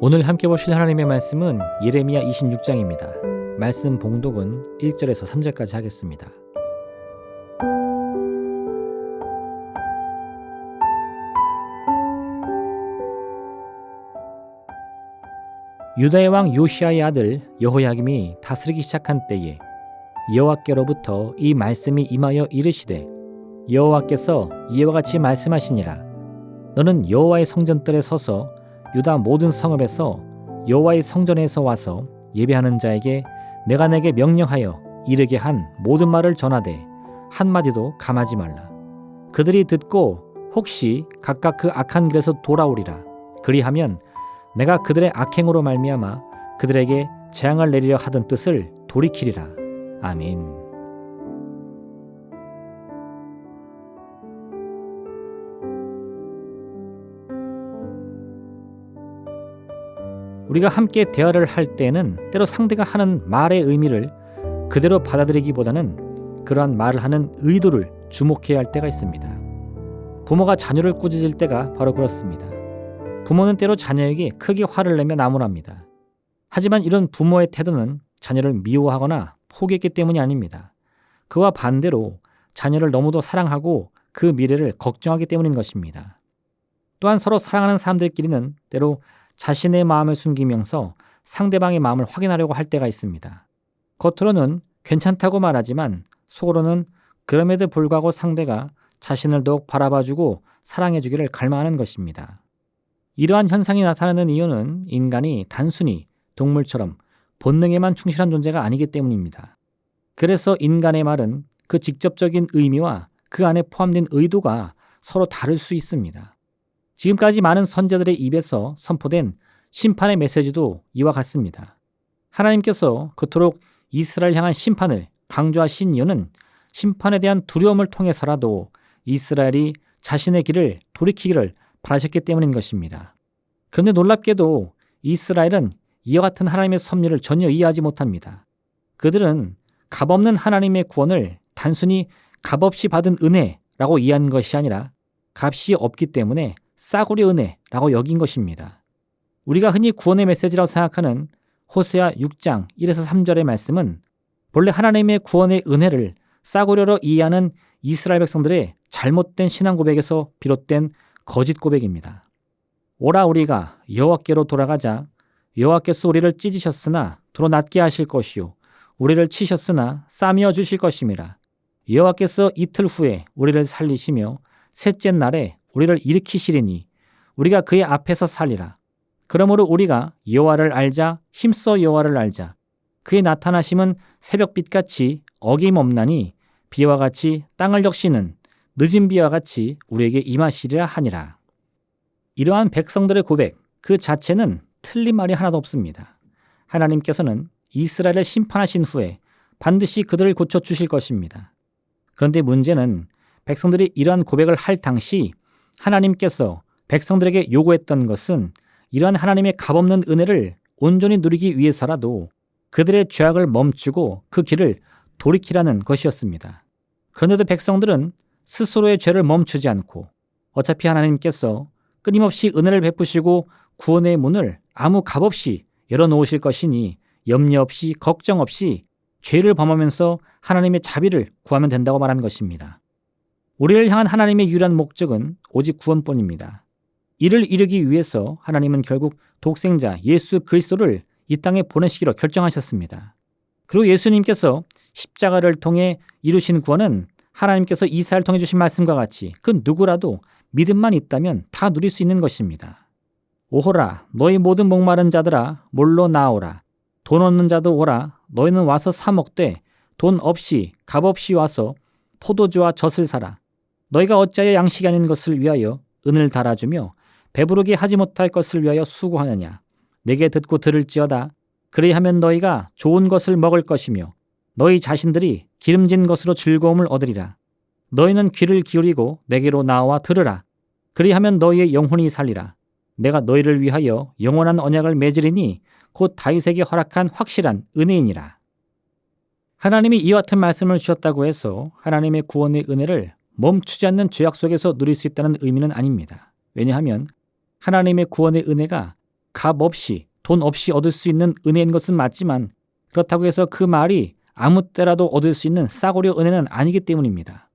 오늘 함께 보실 하나님의 말씀은 예레미야 26장입니다. 말씀 봉독은 1절에서 3절까지 하겠습니다. 유다의 왕 요시야의 아들 여호야김이 다스리기 시작한 때에 여호와께로부터 이 말씀이 임하여 이르시되, 여호와께서 이와 같이 말씀하시니라. 너는 여호와의 성전뜰에 서서 유다 모든 성읍에서 여호와의 성전에서 와서 예배하는 자에게 내가 내게 명령하여 이르게 한 모든 말을 전하되 한마디도 감하지 말라. 그들이 듣고 혹시 각각 그 악한 길에서 돌아오리라. 그리하면 내가 그들의 악행으로 말미암아 그들에게 재앙을 내리려 하던 뜻을 돌이키리라. 아멘. 우리가 함께 대화를 할 때에는 때로 상대가 하는 말의 의미를 그대로 받아들이기보다는 그러한 말을 하는 의도를 주목해야 할 때가 있습니다. 부모가 자녀를 꾸짖을 때가 바로 그렇습니다. 부모는 때로 자녀에게 크게 화를 내며 나무랍니다. 하지만 이런 부모의 태도는 자녀를 미워하거나 포기했기 때문이 아닙니다. 그와 반대로 자녀를 너무도 사랑하고 그 미래를 걱정하기 때문인 것입니다. 또한 서로 사랑하는 사람들끼리는 때로 자신의 마음을 숨기면서 상대방의 마음을 확인하려고 할 때가 있습니다. 겉으로는 괜찮다고 말하지만 속으로는 그럼에도 불구하고 상대가 자신을 더욱 바라봐주고 사랑해주기를 갈망하는 것입니다. 이러한 현상이 나타나는 이유는 인간이 단순히 동물처럼 본능에만 충실한 존재가 아니기 때문입니다. 그래서 인간의 말은 그 직접적인 의미와 그 안에 포함된 의도가 서로 다를 수 있습니다. 지금까지 많은 선지자들의 입에서 선포된 심판의 메시지도 이와 같습니다. 하나님께서 그토록 이스라엘 향한 심판을 강조하신 이유는 심판에 대한 두려움을 통해서라도 이스라엘이 자신의 길을 돌이키기를 바라셨기 때문인 것입니다. 그런데 놀랍게도 이스라엘은 이와 같은 하나님의 섭리를 전혀 이해하지 못합니다. 그들은 값없는 하나님의 구원을 단순히 값없이 받은 은혜라고 이해한 것이 아니라 값이 없기 때문에 싸구려 은혜라고 여긴 것입니다. 우리가 흔히 구원의 메시지라고 생각하는 호세아 6장 1에서 3절의 말씀은 본래 하나님의 구원의 은혜를 싸구려로 이해하는 이스라엘 백성들의 잘못된 신앙 고백에서 비롯된 거짓 고백입니다. 오라 우리가 여호와께로 돌아가자. 여호와께서 우리를 찢으셨으나 도로 낫게 하실 것이요 우리를 치셨으나 싸매어 주실 것임이라. 여호와께서 이틀 후에 우리를 살리시며 셋째 날에 우리를 일으키시리니 우리가 그의 앞에서 살리라. 그러므로 우리가 여호와를 알자. 힘써 여호와를 알자. 그의 나타나심은 새벽빛같이 어김없나니 비와 같이 땅을 적시는 늦은 비와 같이 우리에게 임하시리라 하니라. 이러한 백성들의 고백 그 자체는 틀린 말이 하나도 없습니다. 하나님께서는 이스라엘을 심판하신 후에 반드시 그들을 고쳐주실 것입니다. 그런데 문제는 백성들이 이러한 고백을 할 당시 하나님께서 백성들에게 요구했던 것은 이러한 하나님의 값없는 은혜를 온전히 누리기 위해서라도 그들의 죄악을 멈추고 그 길을 돌이키라는 것이었습니다. 그런데도 백성들은 스스로의 죄를 멈추지 않고 어차피 하나님께서 끊임없이 은혜를 베푸시고 구원의 문을 아무 값없이 열어놓으실 것이니 염려 없이 걱정 없이 죄를 범하면서 하나님의 자비를 구하면 된다고 말한 것입니다. 우리를 향한 하나님의 유일한 목적은 오직 구원뿐입니다. 이를 이루기 위해서 하나님은 결국 독생자 예수 그리스도를 이 땅에 보내시기로 결정하셨습니다. 그리고 예수님께서 십자가를 통해 이루신 구원은 하나님께서 이사야를 통해 주신 말씀과 같이 그 누구라도 믿음만 있다면 다 누릴 수 있는 것입니다. 오호라 너희 모든 목마른 자들아 몰로 나오라. 돈 없는 자도 오라. 너희는 와서 사 먹되 돈 없이 값없이 와서 포도주와 젖을 사라. 너희가 어찌하여 양식이 아닌 것을 위하여 은을 달아주며 배부르게 하지 못할 것을 위하여 수고하느냐. 내게 듣고 들을지어다. 그리하면 너희가 좋은 것을 먹을 것이며 너희 자신들이 기름진 것으로 즐거움을 얻으리라. 너희는 귀를 기울이고 내게로 나와 들으라. 그리하면 너희의 영혼이 살리라. 내가 너희를 위하여 영원한 언약을 맺으리니 곧 다윗에게 허락한 확실한 은혜이니라. 하나님이 이와 같은 말씀을 주셨다고 해서 하나님의 구원의 은혜를 멈추지 않는 죄악 속에서 누릴 수 있다는 의미는 아닙니다. 왜냐하면 하나님의 구원의 은혜가 값 없이 돈 없이 얻을 수 있는 은혜인 것은 맞지만 그렇다고 해서 그 말이 아무 때라도 얻을 수 있는 싸구려 은혜는 아니기 때문입니다.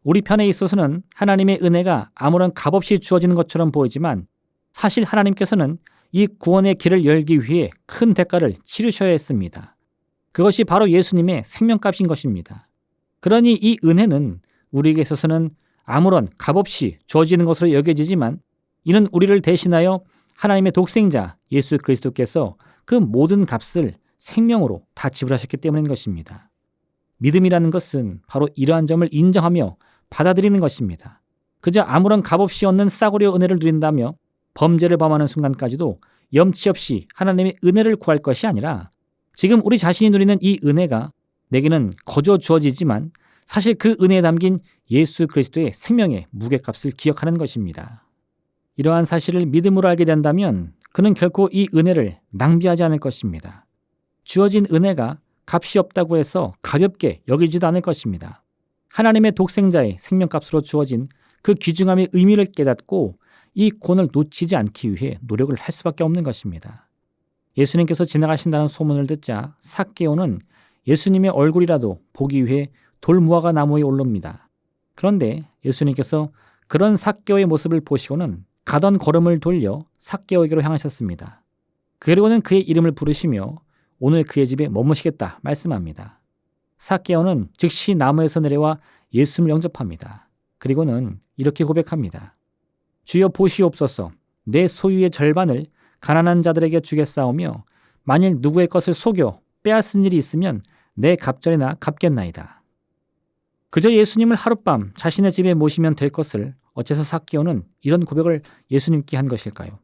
우리 편에 있어서는 하나님의 은혜가 아무런 값 없이 주어지는 것처럼 보이지만 사실 하나님께서는 이 구원의 길을 열기 위해 큰 대가를 치르셔야 했습니다. 그것이 바로 예수님의 생명값인 것입니다. 그러니 이 은혜는 우리에게 있어서는 아무런 값없이 주어지는 것으로 여겨지지만 이는 우리를 대신하여 하나님의 독생자 예수 그리스도께서 그 모든 값을 생명으로 다 지불하셨기 때문인 것입니다. 믿음이라는 것은 바로 이러한 점을 인정하며 받아들이는 것입니다. 그저 아무런 값없이 얻는 싸구려 은혜를 누린다며 범죄를 범하는 순간까지도 염치 없이 하나님의 은혜를 구할 것이 아니라 지금 우리 자신이 누리는 이 은혜가 내게는 거저 주어지지만 사실 그 은혜에 담긴 예수 그리스도의 생명의 무게값을 기억하는 것입니다. 이러한 사실을 믿음으로 알게 된다면 그는 결코 이 은혜를 낭비하지 않을 것입니다. 주어진 은혜가 값이 없다고 해서 가볍게 여기지도 않을 것입니다. 하나님의 독생자의 생명값으로 주어진 그 귀중함의 의미를 깨닫고 이 구원을 놓치지 않기 위해 노력을 할 수밖에 없는 것입니다. 예수님께서 지나가신다는 소문을 듣자 삭개오는 예수님의 얼굴이라도 보기 위해 돌무화과 나무에 오릅니다. 그런데 예수님께서 그런 삭개오의 모습을 보시고는 가던 걸음을 돌려 삭개오에게로 향하셨습니다. 그리고는 그의 이름을 부르시며 오늘 그의 집에 머무시겠다 말씀합니다. 삭개오는 즉시 나무에서 내려와 예수님을 영접합니다. 그리고는 이렇게 고백합니다. 주여 보시옵소서, 내 소유의 절반을 가난한 자들에게 주겠사오며 만일 누구의 것을 속여 빼앗은 일이 있으면 내 갑절이나 갚겠나이다. 그저 예수님을 하룻밤 자신의 집에 모시면 될 것을 어째서 삭개오는 이런 고백을 예수님께 한 것일까요?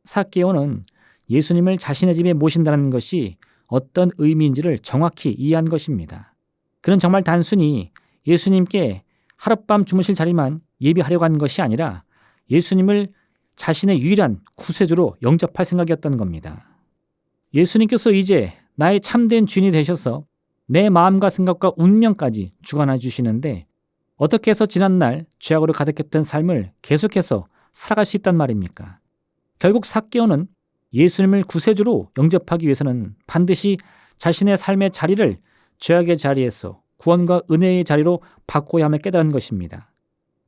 삭개오는 예수님을 자신의 집에 모신다는 것이 어떤 의미인지를 정확히 이해한 것입니다. 그는 정말 단순히 예수님께 하룻밤 주무실 자리만 예비하려고 한 것이 아니라 예수님을 자신의 유일한 구세주로 영접할 생각이었던 겁니다. 예수님께서 이제 나의 참된 주인이 되셔서 내 마음과 생각과 운명까지 주관해 주시는데 어떻게 해서 지난날 죄악으로 가득했던 삶을 계속해서 살아갈 수 있단 말입니까? 결국 삭개오는 예수님을 구세주로 영접하기 위해서는 반드시 자신의 삶의 자리를 죄악의 자리에서 구원과 은혜의 자리로 바꿔야 함을 깨달은 것입니다.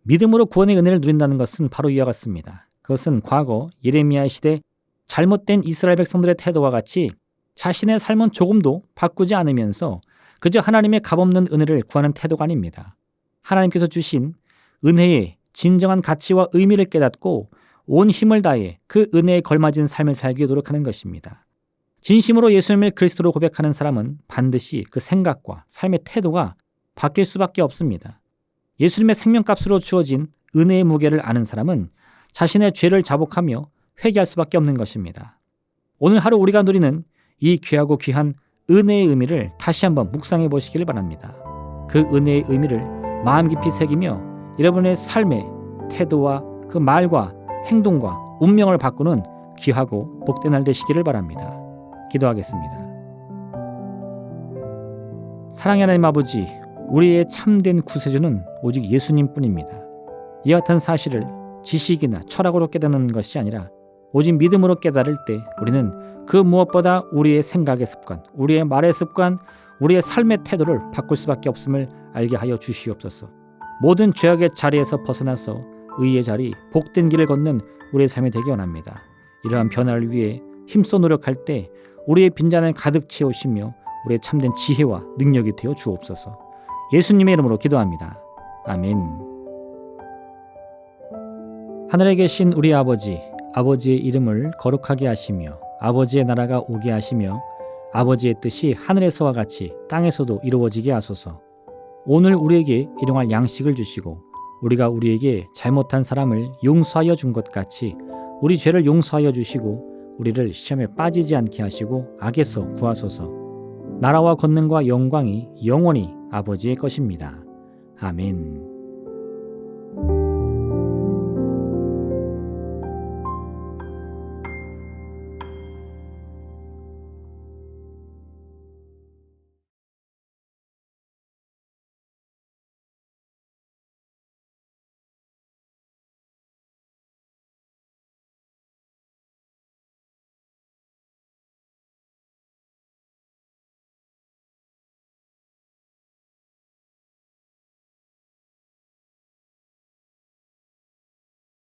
믿음으로 구원의 은혜를 누린다는 것은 바로 이와 같습니다. 그것은 과거 예레미야 시대 잘못된 이스라엘 백성들의 태도와 같이 자신의 삶은 조금도 바꾸지 않으면서 그저 하나님의 값없는 은혜를 구하는 태도가 아닙니다. 하나님께서 주신 은혜의 진정한 가치와 의미를 깨닫고 온 힘을 다해 그 은혜에 걸맞은 삶을 살기 위해 노력하는 것입니다. 진심으로 예수님을 그리스도로 고백하는 사람은 반드시 그 생각과 삶의 태도가 바뀔 수밖에 없습니다. 예수님의 생명값으로 주어진 은혜의 무게를 아는 사람은 자신의 죄를 자복하며 회개할 수밖에 없는 것입니다. 오늘 하루 우리가 누리는 이 귀하고 귀한 은혜의 의미를 다시 한번 묵상해 보시기를 바랍니다. 그 은혜의 의미를 마음 깊이 새기며 여러분의 삶의 태도와 그 말과 행동과 운명을 바꾸는 귀하고 복된 날 되시기를 바랍니다. 기도하겠습니다. 사랑의 하나님 아버지, 우리의 참된 구세주는 오직 예수님뿐입니다. 이와 같은 사실을 지식이나 철학으로 깨닫는 것이 아니라 오직 믿음으로 깨달을 때 우리는 그 무엇보다 우리의 생각의 습관, 우리의 말의 습관, 우리의 삶의 태도를 바꿀 수밖에 없음을 알게 하여 주시옵소서. 모든 죄악의 자리에서 벗어나서 의의 자리, 복된 길을 걷는 우리의 삶이 되기 원합니다. 이러한 변화를 위해 힘써 노력할 때 우리의 빈잔을 가득 채우시며 우리의 참된 지혜와 능력이 되어 주옵소서. 예수님의 이름으로 기도합니다. 아멘. 하늘에 계신 우리 아버지, 아버지의 이름을 거룩하게 하시며 아버지의 나라가 오게 하시며 아버지의 뜻이 하늘에서와 같이 땅에서도 이루어지게 하소서. 오늘 우리에게 일용할 양식을 주시고 우리가 우리에게 잘못한 사람을 용서하여 준 것 같이 우리 죄를 용서하여 주시고 우리를 시험에 빠지지 않게 하시고 악에서 구하소서. 나라와 권능과 영광이 영원히 아버지의 것입니다. 아멘.